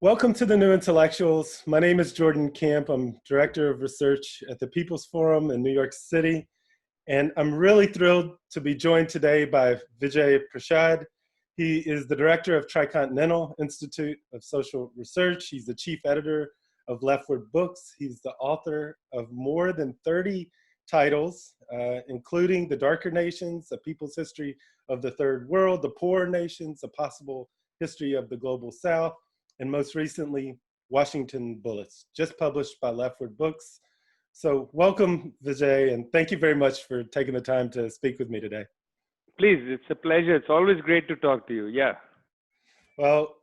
Welcome to the New Intellectuals. My name is Jordan Camp. I'm Director of Research at the People's Forum in New York City. And I'm really thrilled to be joined today by Vijay Prashad. He is the Director of Tricontinental Institute of Social Research. He's the Chief Editor of LeftWord Books. He's the author of more than 30 titles, including The Darker Nations, A People's History of the Third World, The Poorer Nations, A Possible History of the Global South, and most recently, Washington Bullets, just published by LeftWord Books. So welcome, Vijay, and thank you very much for taking the time to speak with me today. Please, it's a pleasure. It's always great to talk to you. Yeah. Well,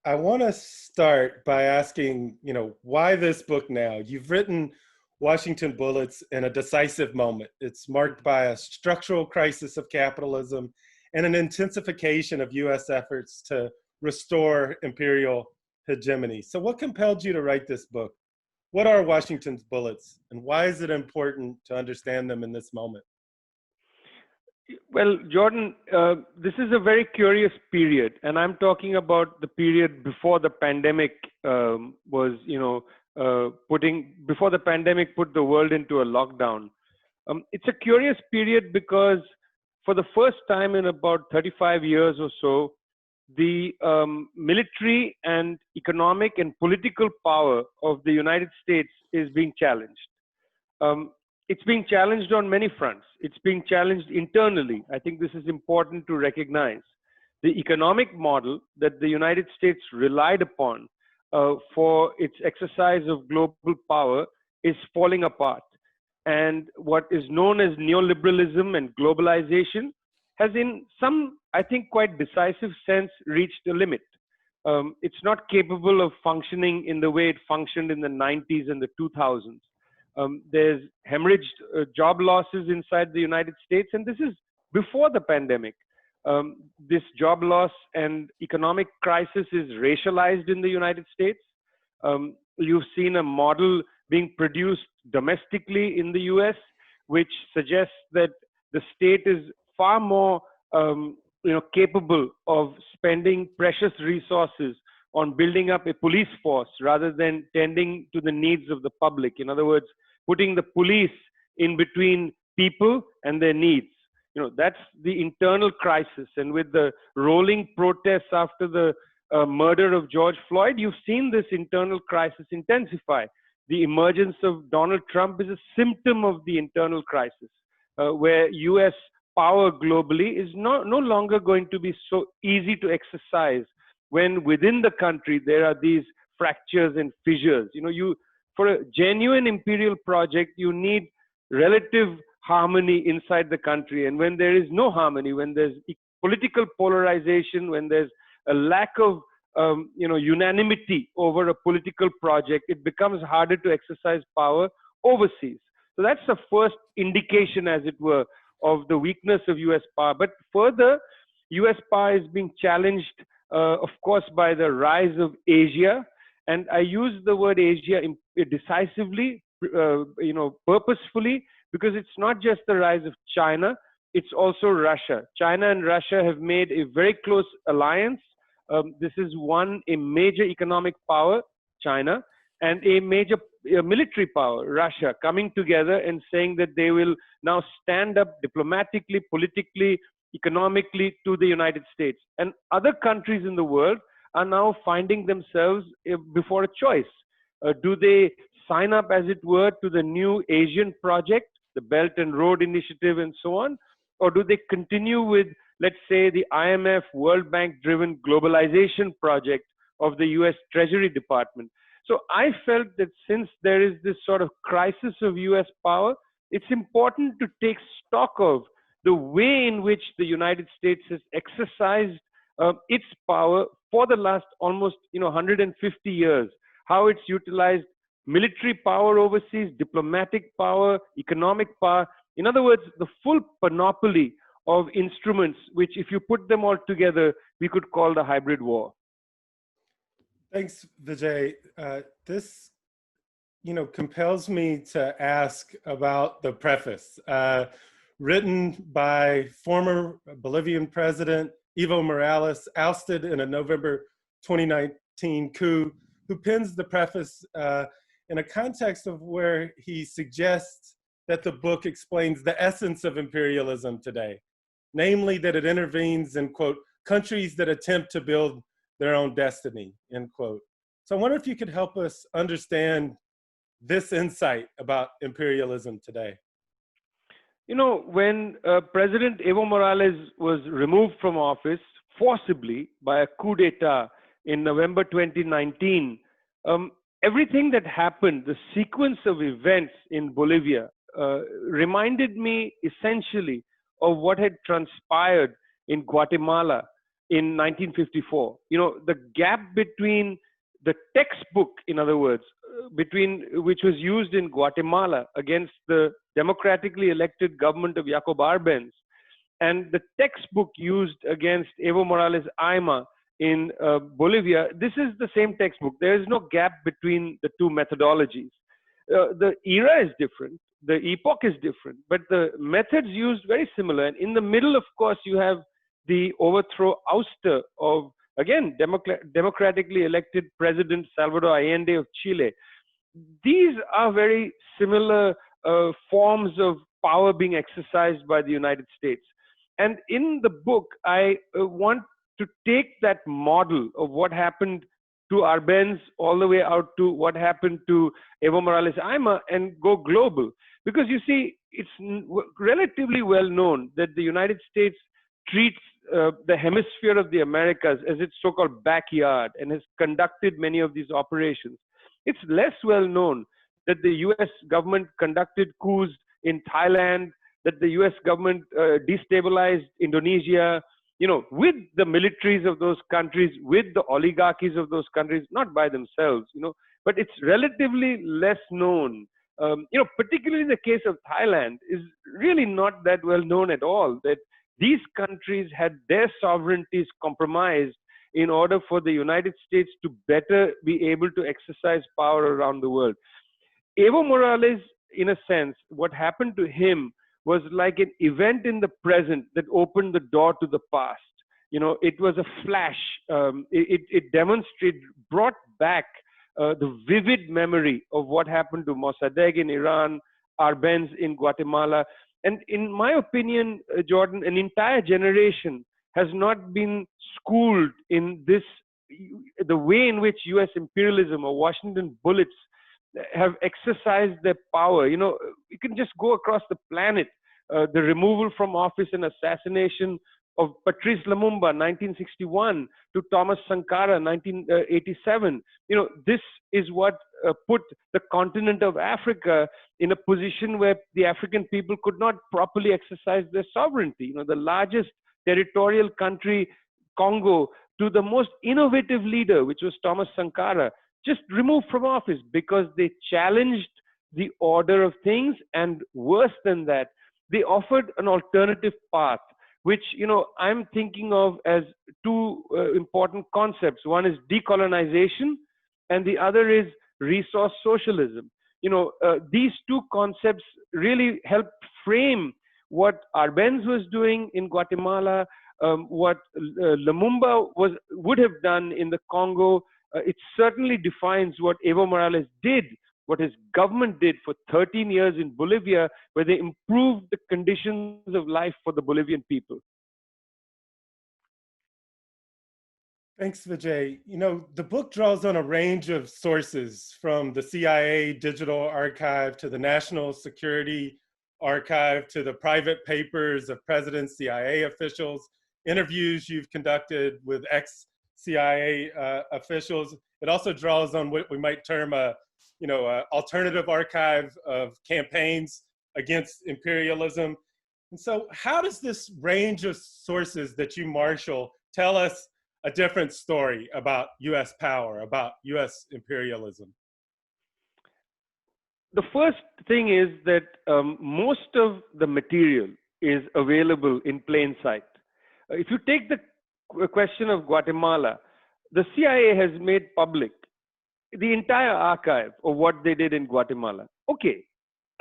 I want to start by asking, why this book now? You've written Washington Bullets in a decisive moment. It's marked by a structural crisis of capitalism and an intensification of U.S. efforts to restore imperial hegemony. So what compelled you to write this book? What are Washington's bullets, and why is it important to understand them in this moment? Well, Jordan, this is a very curious period, and I'm talking about the period before the pandemic before the pandemic put the world into a lockdown. It's a curious period because for the first time in about 35 years or so, the military and economic and political power of the United States is being challenged. It's being challenged on many fronts. It's being challenged internally. I think this is important to recognize. The economic model that the United States relied upon for its exercise of global power is falling apart. And what is known as neoliberalism and globalization has in some, I think, quite decisive sense reached a limit. It's not capable of functioning in the way it functioned in the 90s and the 2000s. There's hemorrhaged job losses inside the United States, and this is before the pandemic. This job loss and economic crisis is racialized in the United States. You've seen a model being produced domestically in the US, which suggests that the state is far more capable of spending precious resources on building up a police force rather than tending to the needs of the public. In other words, putting the police in between people and their needs. That's the internal crisis. And with the rolling protests after the murder of George Floyd, you've seen this internal crisis intensify. The emergence of Donald Trump is a symptom of the internal crisis, where US power globally is no longer going to be so easy to exercise when within the country there are these fractures and fissures. For a genuine imperial project, you need relative harmony inside the country. And when there is no harmony, when there's political polarization, when there's a lack of unanimity over a political project, it becomes harder to exercise power overseas. So that's the first indication, as it were, of the weakness of US power. But further, US power is being challenged, of course, by the rise of Asia. And I use the word Asia decisively, purposefully, because it's not just the rise of China, it's also Russia. China and Russia have made a very close alliance. This is a major economic power, China, and a major military power, Russia, coming together and saying that they will now stand up diplomatically, politically, economically to the United States. And other countries in the world are now finding themselves before a choice. Do they sign up, as it were, to the new Asian project, the Belt and Road Initiative and so on? Or do they continue with, let's say, the IMF, World Bank-driven globalization project of the US Treasury Department? So I felt that since there is this sort of crisis of US power, it's important to take stock of the way in which the United States has exercised its power for the last almost 150 years, how it's utilized military power overseas, diplomatic power, economic power. In other words, the full panoply of instruments, which if you put them all together, we could call the hybrid war. Thanks, Vijay. This, compels me to ask about the preface, written by former Bolivian President Evo Morales, ousted in a November 2019 coup who pens the preface in a context of where he suggests that the book explains the essence of imperialism today, namely that it intervenes in, quote, countries that attempt to build their own destiny, end quote. So I wonder if you could help us understand this insight about imperialism today. You know, when President Evo Morales was removed from office forcibly by a coup d'etat in November 2019, everything that happened, the sequence of events in Bolivia, reminded me essentially of what had transpired in Guatemala in 1954. You know, the gap between the textbook, in other words, which was used in Guatemala against the democratically elected government of Jacob Arbenz, and the textbook used against Evo Morales Ayma in Bolivia, this is the same textbook. There is no gap between the two methodologies. The era is different, the epoch is different, but the methods used very similar. And in the middle, of course, you have the overthrow, ouster of, again, democratically elected President Salvador Allende of Chile. These are very similar forms of power being exercised by the United States. And in the book, I want to take that model of what happened to Arbenz all the way out to what happened to Evo Morales Ayma and go global. Because you see, it's relatively well known that the United States treats the hemisphere of the Americas as its so-called backyard and has conducted many of these operations. It's less well known that the US government conducted coups in Thailand, that the US government destabilized Indonesia, you know, with the militaries of those countries, with the oligarchies of those countries, not by themselves, you know, but it's relatively less known. You know, particularly the case of Thailand is really not that well known at all, that these countries had their sovereignties compromised in order for the United States to better be able to exercise power around the world. Evo Morales, in a sense, what happened to him was like an event in the present that opened the door to the past. You know, it was a flash. It demonstrated, brought back the vivid memory of what happened to Mossadegh in Iran, Arbenz in Guatemala. And in my opinion, Jordan, an entire generation has not been schooled in this, the way in which US imperialism or Washington bullets have exercised their power. You know, you can just go across the planet. The removal from office and assassination of Patrice Lumumba, 1961, to Thomas Sankara, 1987. You know, this is what put the continent of Africa in a position where the African people could not properly exercise their sovereignty. You know, the largest territorial country, Congo, to the most innovative leader, which was Thomas Sankara, just removed from office because they challenged the order of things, and worse than that, they offered an alternative path, which, you know, I'm thinking of as two important concepts. One is decolonization, and the other is resource socialism. You know, these two concepts really helped frame what Arbenz was doing in Guatemala, what Lumumba would have done in the Congo. It certainly defines what Evo Morales did, what his government did for 13 years in Bolivia, where they improved the conditions of life for the Bolivian people. Thanks, Vijay. You know, the book draws on a range of sources, from the CIA Digital Archive to the National Security Archive to the private papers of presidents, CIA officials, interviews you've conducted with ex-CIA officials. It also draws on what we might term a alternative archive of campaigns against imperialism. And so how does this range of sources that you marshal tell us a different story about US power, about US imperialism? The first thing is that most of the material is available in plain sight. If you take the question of Guatemala, the CIA has made public the entire archive of what they did in Guatemala. Okay,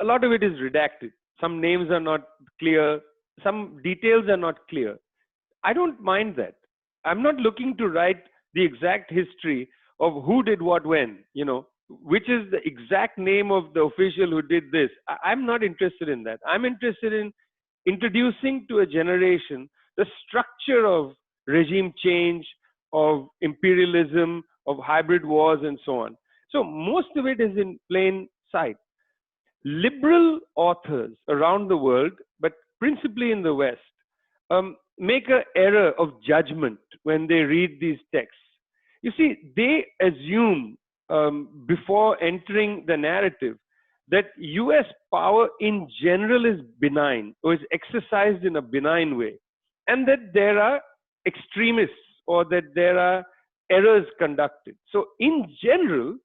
a lot of it is redacted. Some names are not clear. Some details are not clear. I don't mind that. I'm not looking to write the exact history of who did what when, which is the exact name of the official who did this. I'm not interested in that. I'm interested in introducing to a generation the structure of regime change, of imperialism, of hybrid wars, and so on. So most of it is in plain sight. Liberal authors around the world, but principally in the West, make an error of judgment when they read these texts. You see, they assume before entering the narrative that US power in general is benign or is exercised in a benign way, and that there are extremists or that there are errors conducted. So in general,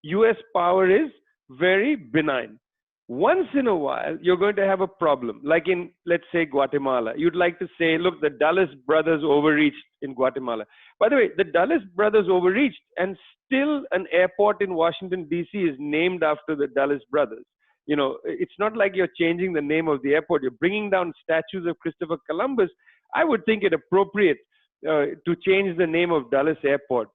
US power is very benign. Once in a while, you're going to have a problem, like in, let's say, Guatemala. You'd like to say, look, the Dulles brothers overreached in Guatemala. By the way, the Dulles brothers overreached, and still an airport in Washington, D.C. is named after the Dulles brothers. It's not like you're changing the name of the airport. You're bringing down statues of Christopher Columbus. I would think it appropriate to change the name of Dulles Airport.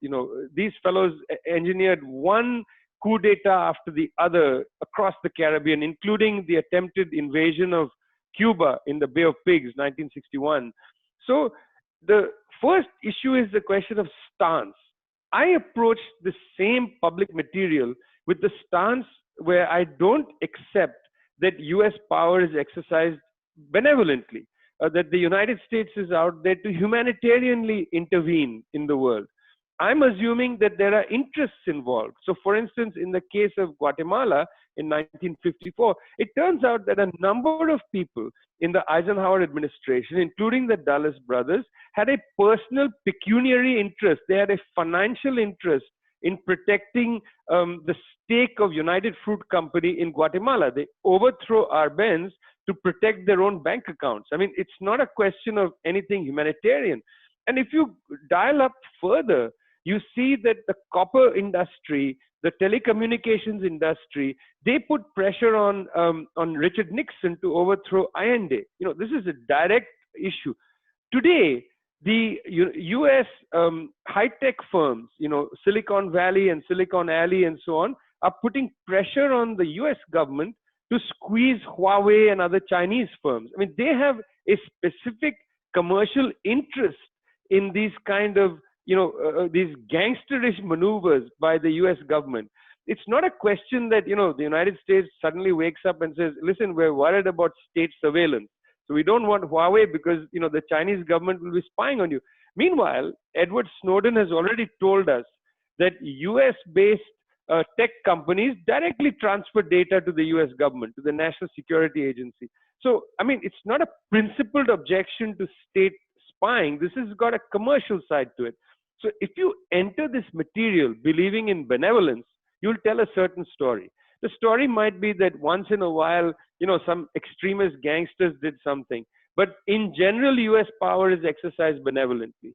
These fellows engineered one coup d'etat after the other across the Caribbean, including the attempted invasion of Cuba in the Bay of Pigs, 1961. So the first issue is the question of stance. I approach the same public material with the stance where I don't accept that US power is exercised benevolently, that the United States is out there to humanitarianly intervene in the world. I'm assuming that there are interests involved. So for instance, in the case of Guatemala in 1954, it turns out that a number of people in the Eisenhower administration, including the Dulles brothers, had a personal pecuniary interest. They had a financial interest in protecting the stake of United Fruit Company in Guatemala. They overthrow Arbenz to protect their own bank accounts. I mean, it's not a question of anything humanitarian. And if you dial up further, you see that the copper industry, the telecommunications industry, they put pressure on Richard Nixon to overthrow Allende. This is a direct issue. Today, the U.S. high-tech firms, Silicon Valley and Silicon Alley and so on, are putting pressure on the U.S. government to squeeze Huawei and other Chinese firms. I mean, they have a specific commercial interest in these kind of these gangsterish maneuvers by the US government. It's not a question that, the United States suddenly wakes up and says, listen, we're worried about state surveillance. So we don't want Huawei because, the Chinese government will be spying on you. Meanwhile, Edward Snowden has already told us that US-based tech companies directly transfer data to the US government, to the National Security Agency. So, I mean, it's not a principled objection to state spying. This has got a commercial side to it. So if you enter this material believing in benevolence, you'll tell a certain story. The story might be that once in a while, some extremist gangsters did something. But in general, US power is exercised benevolently.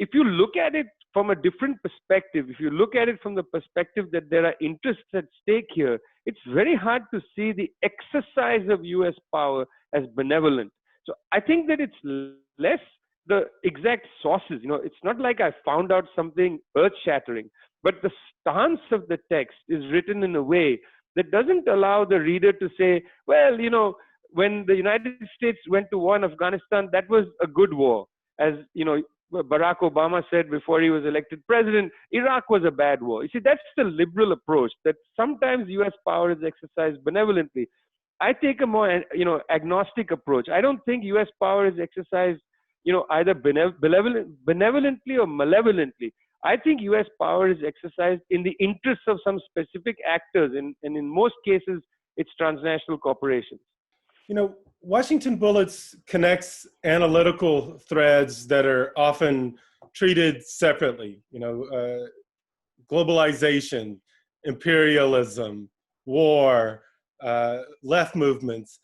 If you look at it from a different perspective, if you look at it from the perspective that there are interests at stake here, it's very hard to see the exercise of US power as benevolent. So I think that it's less the exact sources. It's not like I found out something earth-shattering, but the stance of the text is written in a way that doesn't allow the reader to say, well, when the United States went to war in Afghanistan, that was a good war. As, Barack Obama said before he was elected president, Iraq was a bad war. You see, that's the liberal approach, that sometimes US power is exercised benevolently. I take a more, agnostic approach. I don't think US power is exercised either benevolently or malevolently. I think US power is exercised in the interests of some specific actors, and in most cases, it's transnational corporations. Washington Bullets connects analytical threads that are often treated separately. Globalization, imperialism, war, left movements.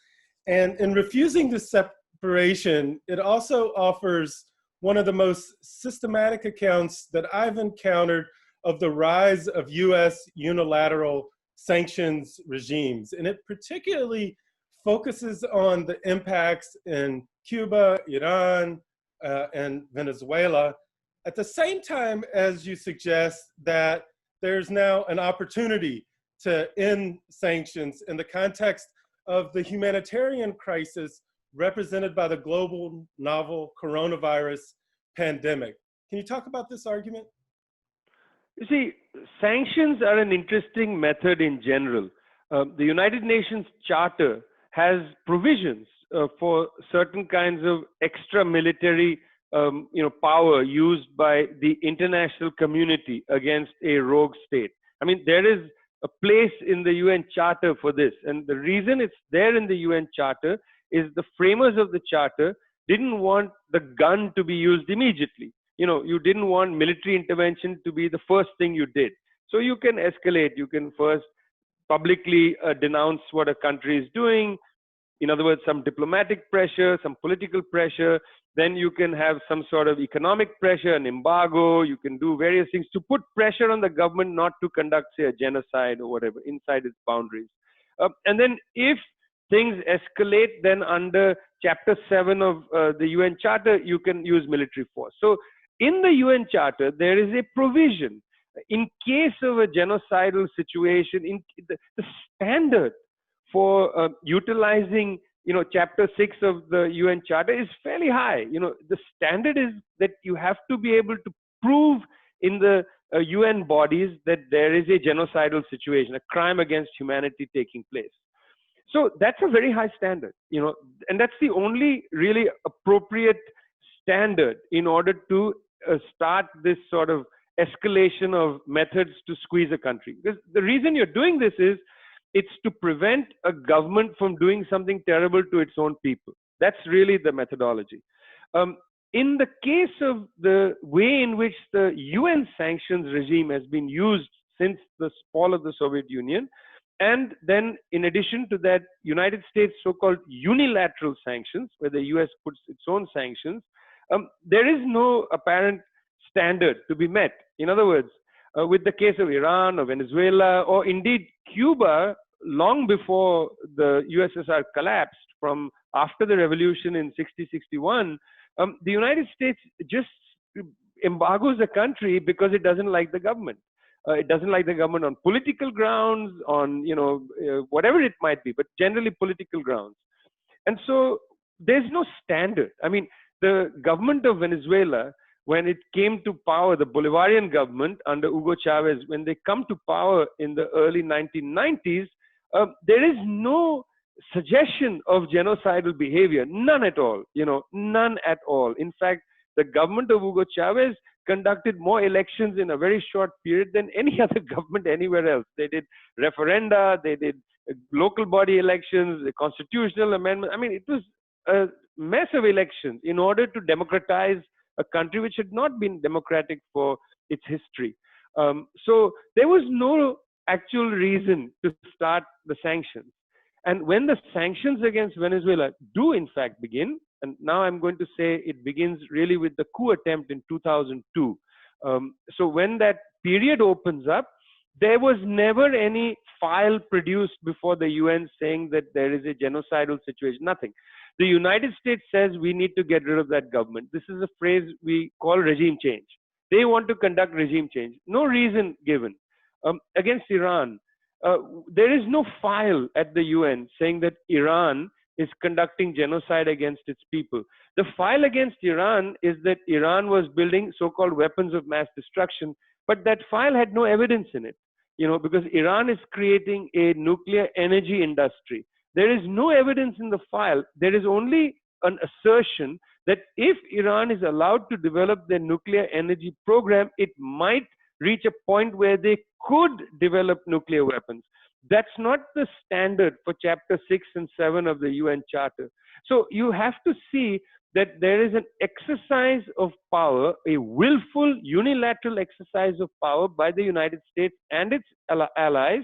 And in refusing this separation, it also offers one of the most systematic accounts that I've encountered of the rise of US unilateral sanctions regimes. And it particularly focuses on the impacts in Cuba, Iran, and Venezuela. at the same time as you suggest that there's now an opportunity to end sanctions in the context of the humanitarian crisis represented by the global novel coronavirus pandemic. Can you talk about this argument? You see, sanctions are an interesting method in general. The United Nations Charter has provisions for certain kinds of extra military power used by the international community against a rogue state. I mean, there is a place in the UN Charter for this. And the reason it's there in the UN Charter is the framers of the Charter didn't want the gun to be used immediately. You didn't want military intervention to be the first thing you did. So you can escalate. You can first publicly denounce what a country is doing. In other words, some diplomatic pressure, some political pressure. Then you can have some sort of economic pressure, an embargo. You can do various things to put pressure on the government not to conduct, say, a genocide or whatever inside its boundaries. And then if things escalate, then under Chapter 7 of the UN Charter, you can use military force. So in the UN Charter, there is a provision in case of a genocidal situation. In the standard for utilizing, Chapter 6 of the UN Charter is fairly high. The standard is that you have to be able to prove in the UN bodies that there is a genocidal situation, a crime against humanity taking place. So that's a very high standard, and that's the only really appropriate standard in order to start this sort of escalation of methods to squeeze a country. Because the reason you're doing this is it's to prevent a government from doing something terrible to its own people. That's really the methodology. In the case of the way in which the UN sanctions regime has been used since the fall of the Soviet Union, and then in addition to that, United States so-called unilateral sanctions, where the US puts its own sanctions, there is no apparent standard to be met. In other words, with the case of Iran or Venezuela or indeed Cuba, long before the USSR collapsed from after the revolution in 60-61, the United States just embargoes a country because it doesn't like the government. It doesn't like the government on political grounds, on whatever it might be, but generally political grounds. And so there's no standard. I mean, the government of Venezuela, when it came to power, the Bolivarian government under Hugo Chavez, when they come to power in the early 1990s, there is no suggestion of genocidal behavior, none at all, none at all. In fact, the government of Hugo Chavez conducted more elections in a very short period than any other government anywhere else. They did referenda, they did local body elections, constitutional amendment. I mean, it was a mess of elections in order to democratize a country which had not been democratic for its history. So there was no actual reason to start the sanctions. And when the sanctions against Venezuela do in fact begin, and now I'm going to say it begins really with the coup attempt in 2002. So when that period opens up, there was never any file produced before the UN saying that there is a genocidal situation, nothing. The United States says we need to get rid of that government. This is a phrase we call regime change. They want to conduct regime change. No reason given. Against Iran, there is no file at the UN saying that Iran is conducting genocide against its people. The file against Iran is that Iran was building so-called weapons of mass destruction, but that file had no evidence in it, because Iran is creating a nuclear energy industry. There is no evidence in the file. There is only an assertion that if Iran is allowed to develop their nuclear energy program, it might reach a point where they could develop nuclear weapons. That's not the standard for Chapter 6 and 7 of the UN Charter. So you have to see that there is an exercise of power, a willful unilateral exercise of power by the United States and its allies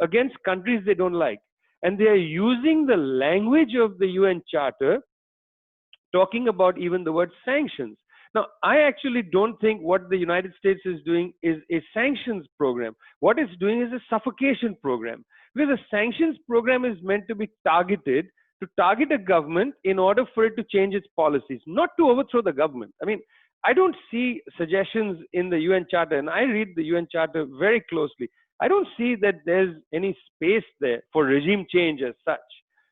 against countries they don't like. And they are using the language of the UN Charter, talking about even the word sanctions. Now, I actually don't think what the United States is doing is a sanctions program. What it's doing is a suffocation program. Because a sanctions program is meant to be targeted, to target a government in order for it to change its policies, not to overthrow the government. I mean, I don't see suggestions in the UN Charter, and I read the UN Charter very closely. I don't see that there's any space there for regime change as such.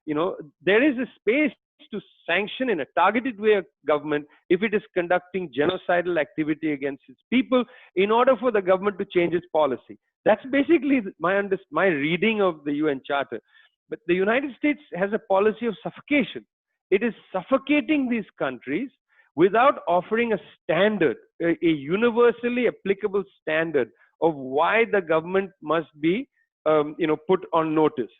There is a space to sanction in a targeted way a government if it is conducting genocidal activity against its people in order for the government to change its policy. That's basically my reading of the UN Charter. But the United States has a policy of suffocation. It is suffocating these countries without offering a standard, a universally applicable standard of why the government must be, put on notice.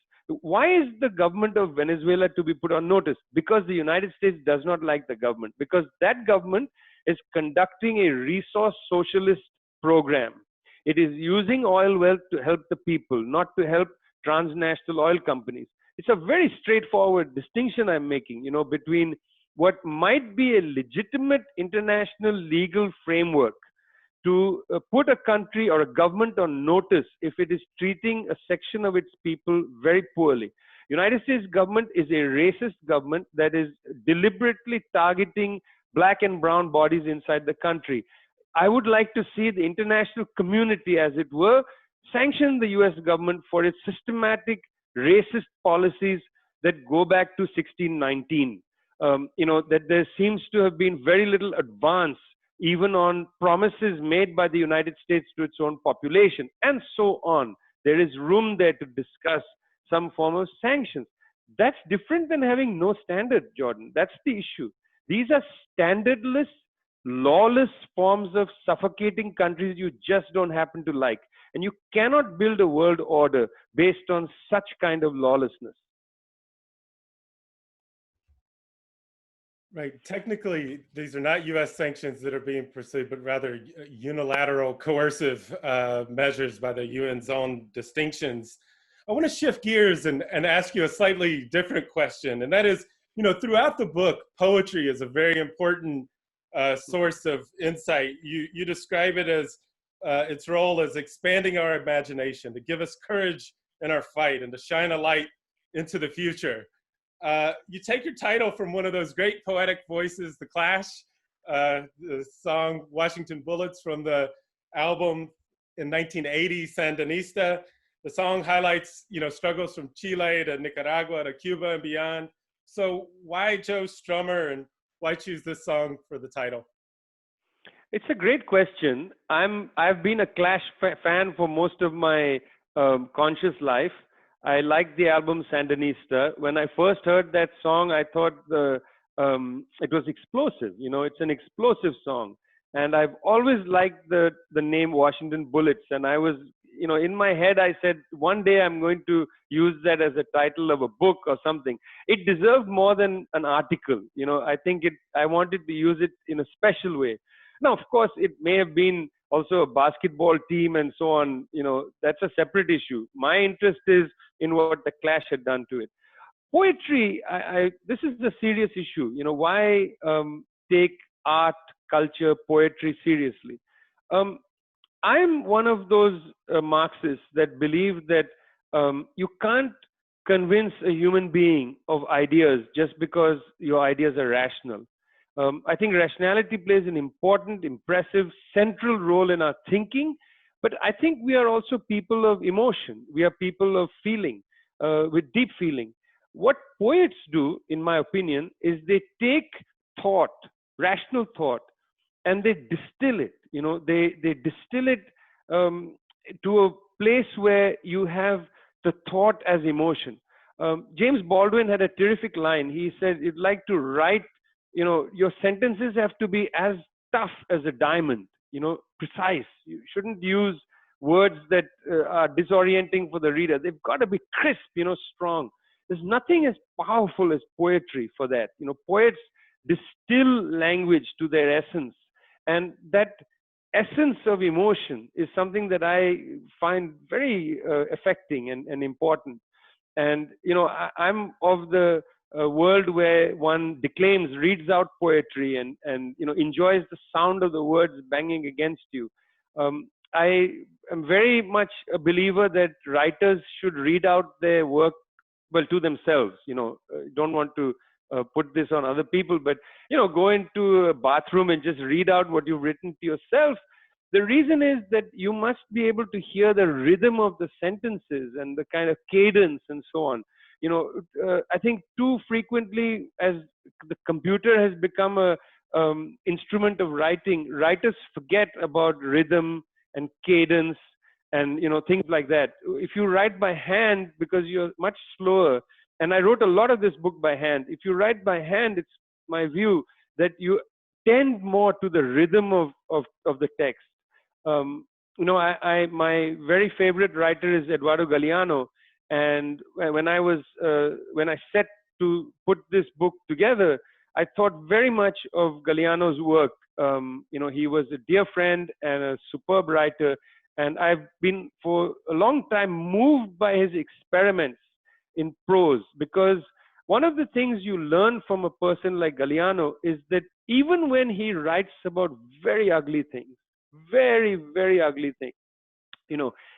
Why is the government of Venezuela to be put on notice? Because the United States does not like the government. Because that government is conducting a resource socialist program. It is using oil wealth to help the people, not to help transnational oil companies. It's a very straightforward distinction I'm making, between what might be a legitimate international legal framework to put a country or a government on notice if it is treating a section of its people very poorly. United States government is a racist government that is deliberately targeting black and brown bodies inside the country. I would like to see the international community, as it were, sanction the US government for its systematic racist policies that go back to 1619. That there seems to have been very little advance even on promises made by the United States to its own population, and so on. There is room there to discuss some form of sanctions. That's different than having no standard, Jordan. That's the issue. These are standardless, lawless forms of suffocating countries you just don't happen to like. And you cannot build a world order based on such kind of lawlessness. Right. Technically, these are not U.S. sanctions that are being pursued, but rather unilateral coercive measures by the UN's own distinctions. I want to shift gears and ask you a slightly different question. And that is, throughout the book, poetry is a very important source of insight. You describe it as its role as expanding our imagination, to give us courage in our fight and to shine a light into the future. You take your title from one of those great poetic voices, The Clash, the song Washington Bullets from the album in 1980, Sandinista. The song highlights, struggles from Chile to Nicaragua to Cuba and beyond. So why Joe Strummer, and why choose this song for the title? It's a great question. I've been a Clash fan for most of my conscious life. I liked the album Sandinista. When I first heard that song, I thought it was explosive. It's an explosive song. And I've always liked the name Washington Bullets. And I was, in my head, I said, one day I'm going to use that as a title of a book or something. It deserved more than an article. I think I wanted to use it in a special way. Now, of course, it may have been also a basketball team and so on. That's a separate issue. My interest is in what the Clash had done to it. Poetry, this is a serious issue. Why take art, culture, poetry seriously? I'm one of those Marxists that believe that you can't convince a human being of ideas just because your ideas are rational. I think rationality plays an important, impressive, central role in our thinking. But I think we are also people of emotion. We are people of feeling, with deep feeling. What poets do, in my opinion, is they take thought, rational thought, and they distill it. They distill it to a place where you have the thought as emotion. James Baldwin had a terrific line. He said, "You'd like to write, your sentences have to be as tough as a diamond, precise. You shouldn't use words that are disorienting for the reader. They've got to be crisp, strong." There's nothing as powerful as poetry for that. Poets distill language to their essence. And that essence of emotion is something that I find very affecting and important. And, I'm of the world where one declaims, reads out poetry and enjoys the sound of the words banging against you. I am very much a believer that writers should read out their work, to themselves. Don't want to put this on other people, but go into a bathroom and just read out what you've written to yourself. The reason is that you must be able to hear the rhythm of the sentences and the kind of cadence and so on. I think too frequently, as the computer has become a instrument of writing, writers forget about rhythm and cadence and things like that. If you write by hand, because you're much slower, and I wrote a lot of this book by hand. If you write by hand, it's my view that you tend more to the rhythm of the text. My very favorite writer is Eduardo Galeano, and when I set to put this book together, I thought very much of Galeano's work. He was a dear friend and a superb writer, and I've been for a long time moved by his experiments in prose, because one of the things you learn from a person like Galeano is that even when he writes about very ugly things, very, very ugly things,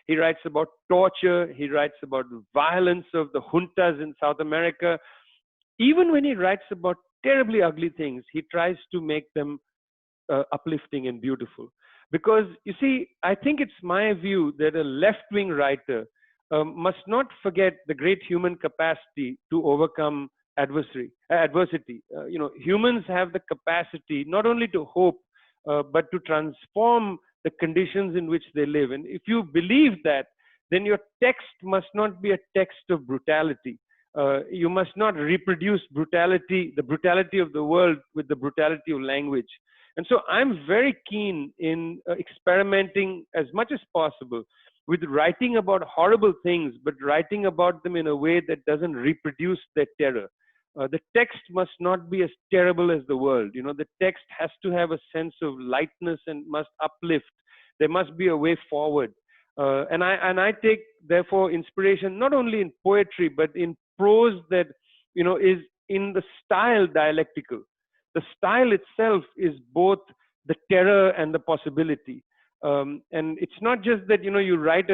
he writes about torture, he writes about the violence of the juntas in South America. Even when he writes about terribly ugly things, he tries to make them uplifting and beautiful. Because, you see, I think it's my view that a left-wing writer must not forget the great human capacity to overcome adversity. Humans have the capacity not only to hope, but to transform the conditions in which they live. And if you believe that, then your text must not be a text of brutality. You must not reproduce brutality, the brutality of the world, with the brutality of language. And so I'm very keen in experimenting as much as possible with writing about horrible things, but writing about them in a way that doesn't reproduce their terror. The text must not be as terrible as the world. The text has to have a sense of lightness and must uplift. There must be a way forward. And I take, therefore, inspiration not only in poetry, but in prose that, is in the style dialectical. The style itself is both the terror and the possibility. And it's not just that, you write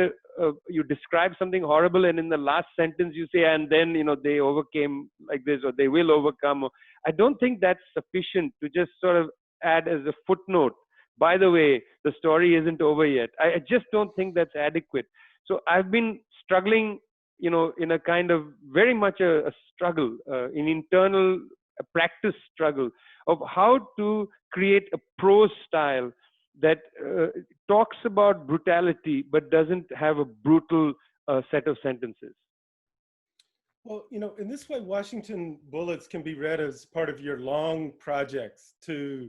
you describe something horrible and in the last sentence you say, and then, they overcame like this, or they will overcome. I don't think that's sufficient to just sort of add as a footnote, by the way, the story isn't over yet. I just don't think that's adequate. So I've been struggling, in a kind of very much a struggle, an internal practice struggle of how to create a prose style that talks about brutality but doesn't have a brutal set of sentences. Well, in this way, Washington Bullets can be read as part of your long projects to,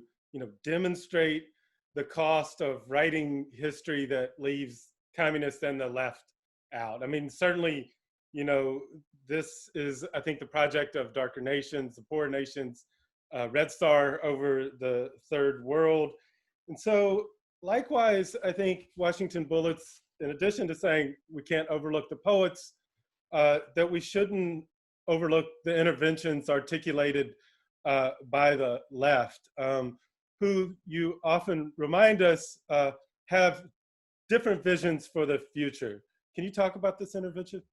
demonstrate the cost of writing history that leaves communists and the left out. I mean, certainly, this is, I think, the project of Darker Nations, the Poorer Nations, Red Star over the Third World. And so likewise, I think Washington Bullets, in addition to saying we can't overlook the poets, that we shouldn't overlook the interventions articulated by the left, who you often remind us have different visions for the future. Can you talk about this intervention?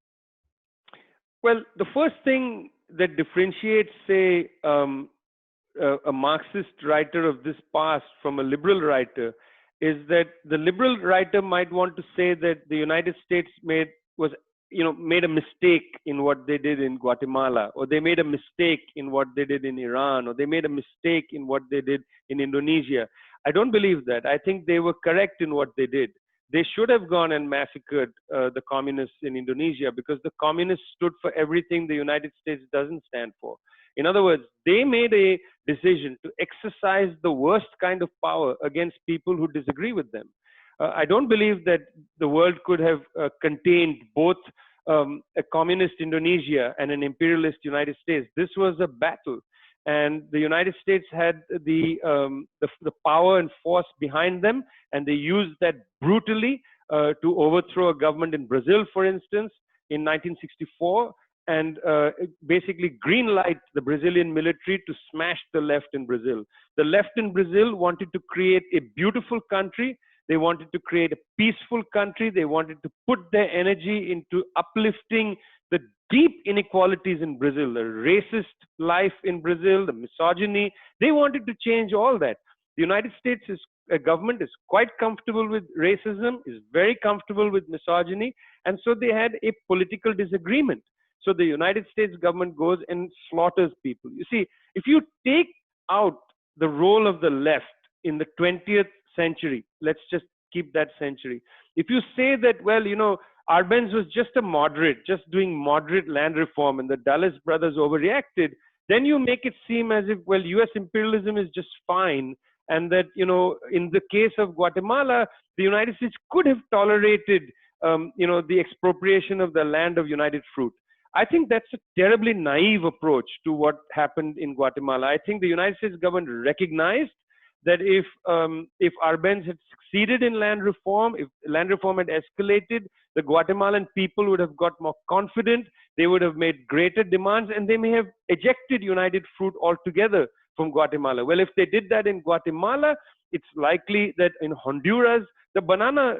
Well, the first thing that differentiates, say, a Marxist writer of this past from a liberal writer is that the liberal writer might want to say that the United States made a mistake in what they did in Guatemala, or they made a mistake in what they did in Iran, or they made a mistake in what they did in Indonesia. I don't believe that. I think they were correct in what they did. They should have gone and massacred the communists in Indonesia, because the communists stood for everything the United States doesn't stand for. In other words, they made a decision to exercise the worst kind of power against people who disagree with them. I don't believe that the world could have contained both a communist Indonesia and an imperialist United States. This was a battle, and the United States had the power and force behind them, and they used that brutally to overthrow a government in Brazil, for instance, in 1964. And basically green light the Brazilian military to smash the left in Brazil. The left in Brazil wanted to create a beautiful country. They wanted to create a peaceful country. They wanted to put their energy into uplifting the deep inequalities in Brazil, the racist life in Brazil, the misogyny. They wanted to change all that. The United States government is quite comfortable with racism, is very comfortable with misogyny, and so they had a political disagreement. So the United States government goes and slaughters people. You see, if you take out the role of the left in the 20th century, let's just keep that century. If you say that, well, you know, Arbenz was just a moderate, just doing moderate land reform, and the Dulles brothers overreacted, then you make it seem as if, well, US imperialism is just fine, and that, you know, in the case of Guatemala, the United States could have tolerated, you know, the expropriation of the land of United Fruit. I think that's a terribly naive approach to what happened in Guatemala. I think the United States government recognized that if Arbenz had succeeded in land reform, if land reform had escalated, the Guatemalan people would have got more confident, they would have made greater demands, and they may have ejected United Fruit altogether from Guatemala. Well, if they did that in Guatemala, it's likely that in Honduras, the banana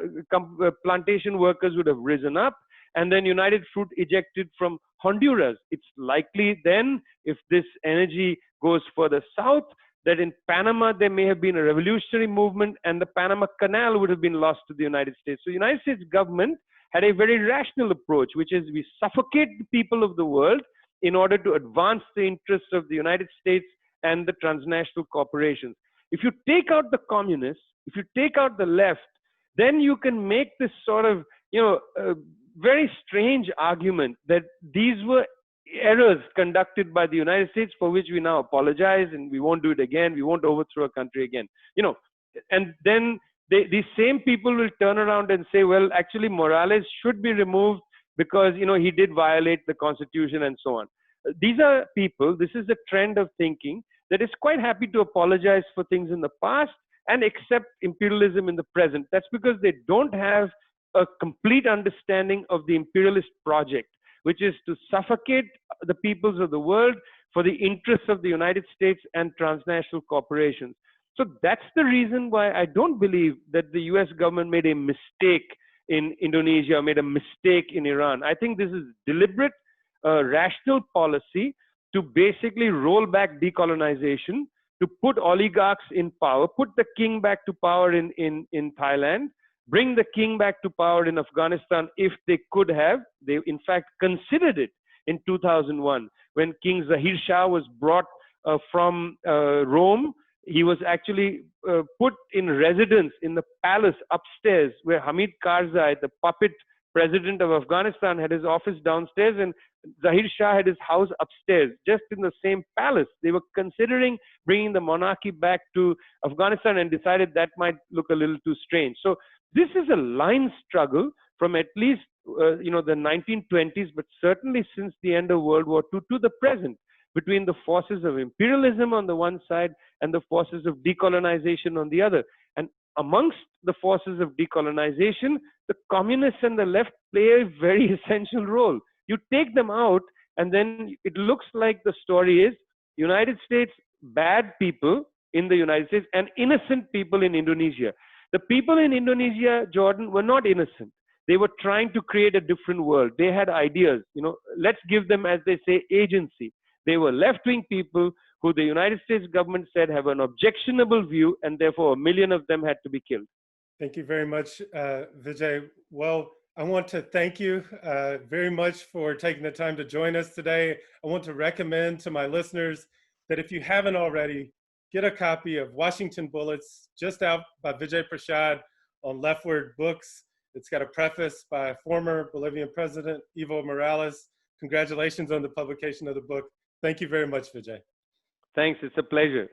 plantation workers would have risen up, and then United Fruit ejected from Honduras. It's likely then, if this energy goes further south, that in Panama there may have been a revolutionary movement and the Panama Canal would have been lost to the United States. So the United States government had a very rational approach, which is we suffocate the people of the world in order to advance the interests of the United States and the transnational corporations. If you take out the communists, if you take out the left, then you can make this sort of, you know, very strange argument that these were errors conducted by the United States for which we now apologize and we won't do it again, we won't overthrow a country again. You know, and then these same people will turn around and say, well, actually Morales should be removed because, you know, he did violate the Constitution and so on. These are people, this is a trend of thinking that is quite happy to apologize for things in the past and accept imperialism in the present. That's because they don't have a complete understanding of the imperialist project, which is to suffocate the peoples of the world for the interests of the United States and transnational corporations. So that's the reason why I don't believe that the US government made a mistake in Indonesia, made a mistake in Iran. I think this is deliberate, rational policy to basically roll back decolonization, to put oligarchs in power, put the king back to power in Thailand, bring the king back to power in Afghanistan if they could have. They, in fact, considered it in 2001 when King Zahir Shah was brought from Rome. He was actually put in residence in the palace upstairs where Hamid Karzai, the puppet president of Afghanistan, had his office downstairs, and Zahir Shah had his house upstairs, just in the same palace. They were considering bringing the monarchy back to Afghanistan and decided that might look a little too strange. So this is a line struggle from at least you know, the 1920s, but certainly since the end of World War II to the present, between the forces of imperialism on the one side and the forces of decolonization on the other. And amongst the forces of decolonization, the communists and the left play a very essential role. You take them out, and then it looks like the story is United States, bad people in the United States, and innocent people in Indonesia. The people in Indonesia, Jordan, were not innocent. They were trying to create a different world. They had ideas. You know, let's give them, as they say, agency. They were left-wing people who the United States government said have an objectionable view, and therefore 1 million of them had to be killed. Thank you very much, Vijay. Well, I want to thank you very much for taking the time to join us today. I want to recommend to my listeners that if you haven't already, get a copy of Washington Bullets, just out by Vijay Prashad on LeftWord Books. It's got a preface by former Bolivian President Evo Morales. Congratulations on the publication of the book. Thank you very much, Vijay. Thanks. It's a pleasure.